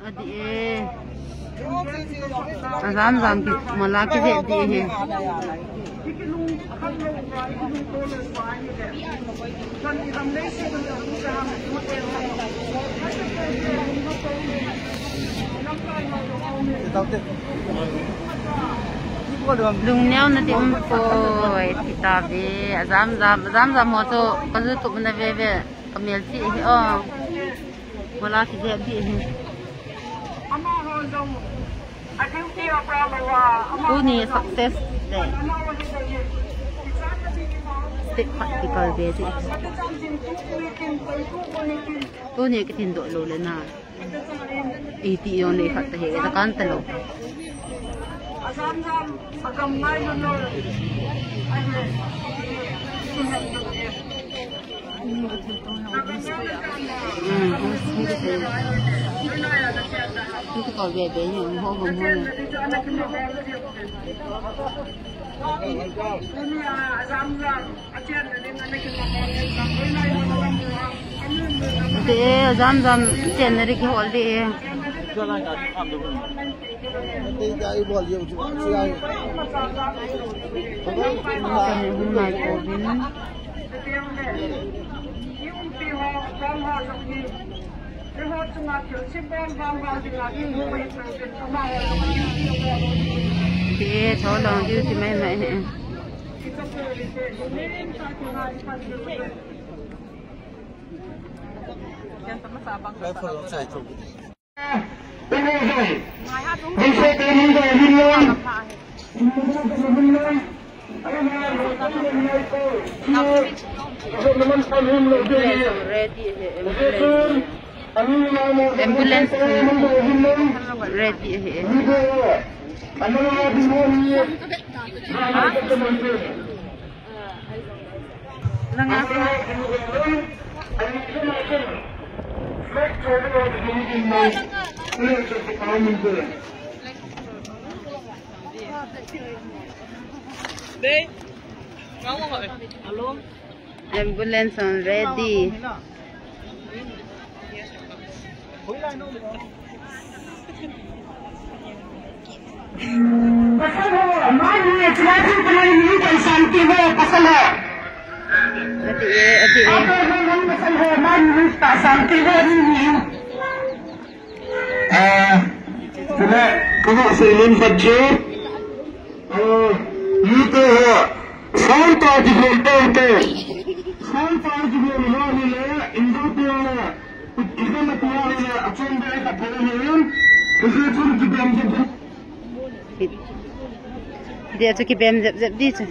Adi azam ki malaki de di he. Lung neo na tim po kita be azam mo to kazu tu na be kamel ti oh malaki de di he. Uni success day. Stick practical day. Uni kitin do lo le na. 80 yon le khat he ta kan ta lo. Itu kau bebe yang mau ngomong. Deh, jam channel ke hol deh. Jalan kat am tu. Nanti jai bol je tu. Siapa? Ini naik korbin. Dia tolong dia si mai. Yang sama sabang. Level saya tu. Ambulance ready है ambulance on ready. फसल हो मान लीजिए चुनावी बनाई नहीं कोई शांति हो फसल हो फसल हो मान लीजिए शांति हो नहीं sudah kalau selim saja itu sound particle sound particle ini Indonesia itu materialnya action dari kapalnya itu pun kita ambil dia tu kita ambil di tu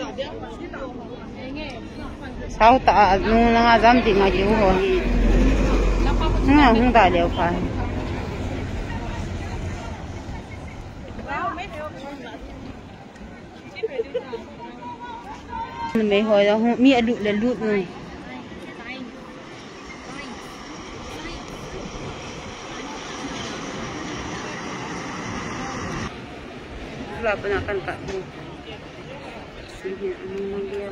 sao tak nung nang azam di ngaji ho hung dah leo pa mấy hồi đó mi lụt là lụt rồi là pernah kan tak ni sini dia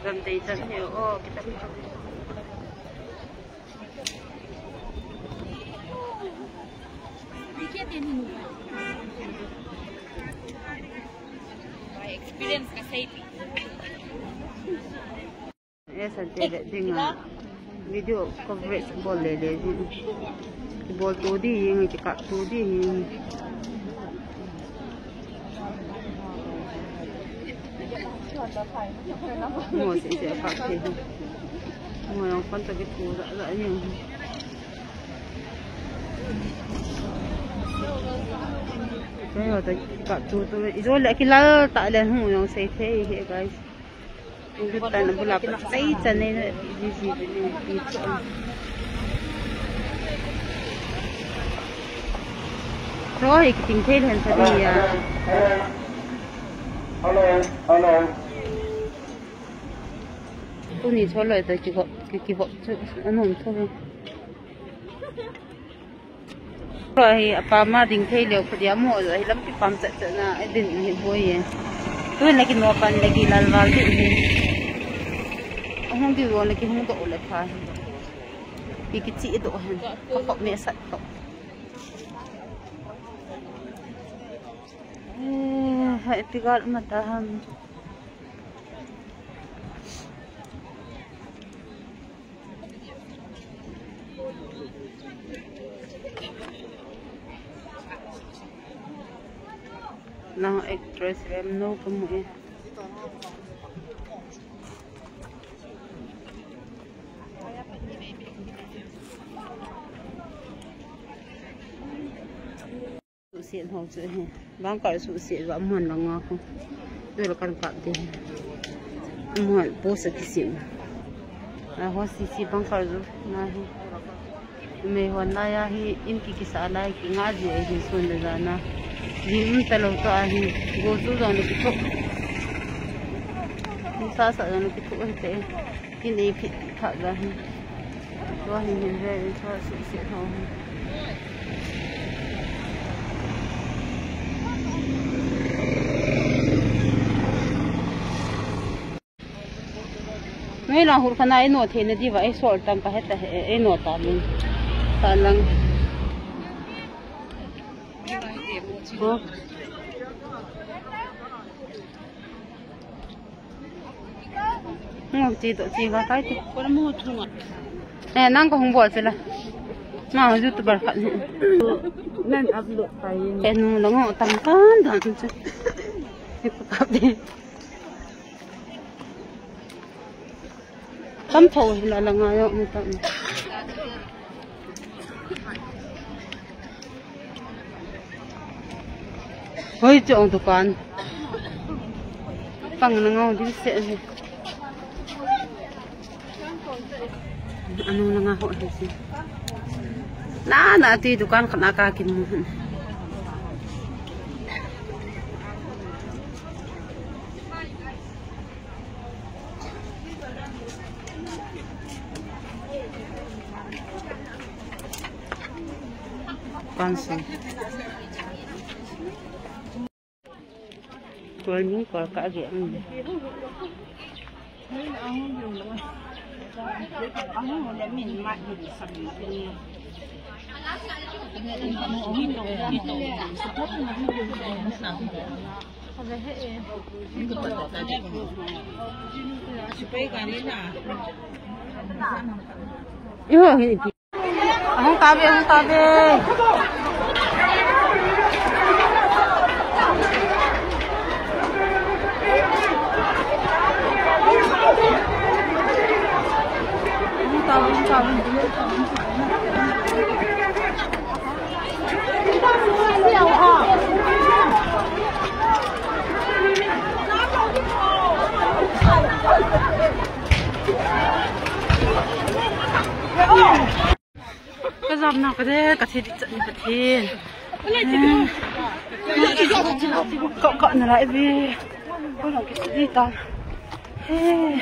dalam taytan oh kita experience kasi ऐसा देखना video coverage बोल ले बोल तो दी ये चिका तो दी mua sẽ phát thì mua yang con tadi tu tak ni cái rồi tadi kat tu itu lek kila tak ada yang saya thấy guys. Kita nak pula pasai channel di sini itu. Rồi tình thế hiện tại thì hello. Tôi nghĩ cho lại tới chỉ có cái vợ anh hùng thôi. Rồi apa mà tình thế liệu phải mua rồi lắm cái pam chạy na, ai định hiện vui. tôi lagi makan lagi lalwal tu ini. Orang dia lagi hong tu oleh pah. Kecil itu kan, kakak mesat tu. Hai tiga mataham. Nah, actress Remno kamu Susian hậu chữ hè, bang cõi susian và muôn là ngon không? Tôi là con cọp đi, muôn bố sẽ cái gì? Hoa xì bang cõi rồi, na hi, mấy hôm nay hi in cái xã này cái ngã gì thì xuân được ra na, vì ta lâu ta hi, gỗ chú rồi nó cái thuốc, xa sợ nó cái thuốc hay thế, cái này bị thợ ra hi, cho hình về cho susian hậu. Ngay là hụt khăn ai nổ thế này đi vậy sổ tầm cả hết là ai nổ tạm luôn tạm lăng ngọc chị tụi chị vào cái nè năng có không bỏ chứ là mà youtuber khẩn nên upload phải em nó ngọ tầm cán đó chứ cái cặp đi tấm thầu là ngay đó người ta hơi trộn tụi con bằng nó ngon thì sẽ gì anh nó ngon hội gì na thì tụi con khả năng cả kinh Pansi. Tôi những quả cả dạng này. Không ta về, không ta về. Không ta về, không ta về. Cái dòng nào cái thế, cả thịt trận cả thịt. Cậu nó lại về. Có là cái gì ta? Em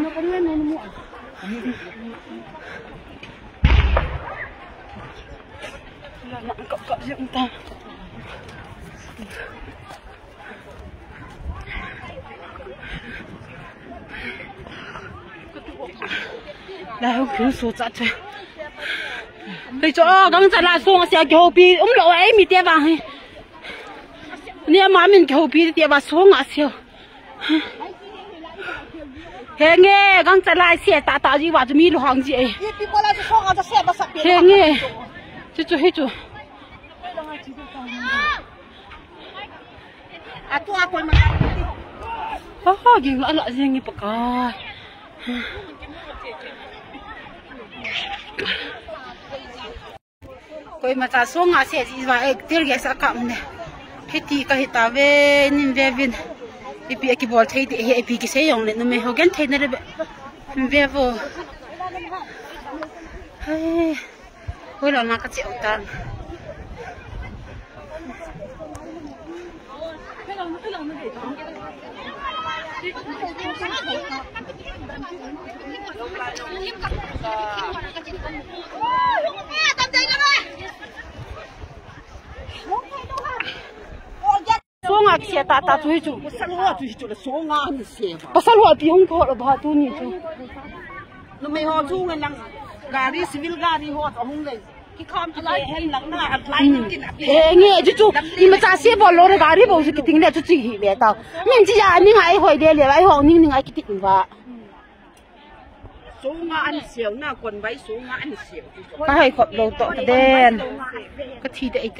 nó có nguyên nó muộn. Là nặng cậu riêng ta. Đây không thiếu số chặt chơi. Bây giờ gắng chặt lại xuống xe kiểu bi lộ ấy mi tiệt vào hay. Nếu mà mình kiểu bi tiệt vào xuống à siêu. Thế nghe gắng chặt lại xe tạ gì vào cho mi lộ hàng gì. Thế nghe. Chú hết chú. À tôi à quên mà. Ghiền lạ gì nghe bạc à. Coi mà ta xuống ngã xe gì vậy tiêu ghé sao cầm nè hết thì cái ta về nhìn về viên bị cái bol thấy thì hệ bị cái xe dùng này nó mới học gắn thấy nó về vô hồi đó mà cái chuyện ta xuống ngạc xe ta thôi chú Pasal hoa tu itu so nga ni xe. pasal hoa piong ko là ba tu ni chú Nó mới hoa chu ngang lang gari civil gari hoa ở hông này. Cái con lại hay lắng na lại cái nạp. nghe chú đi mà cha xe bỏ lô rồi gari bảo cái tiếng này chú chỉ hiểu biết tao mình chỉ là những ai hỏi đây là ai hỏi những ai cái tiếng vậy Số nga ăn xỉu na quần váy số nga ăn xỉu. cái hay khọp đầu tọ đen cái thi đấy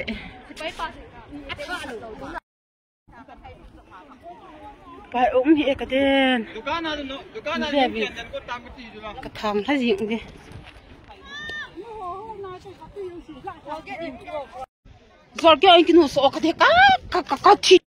bài ốm hiện cái đen cái thằng là gì vậy rồi cái anh kia nó sợ cái gì cả thi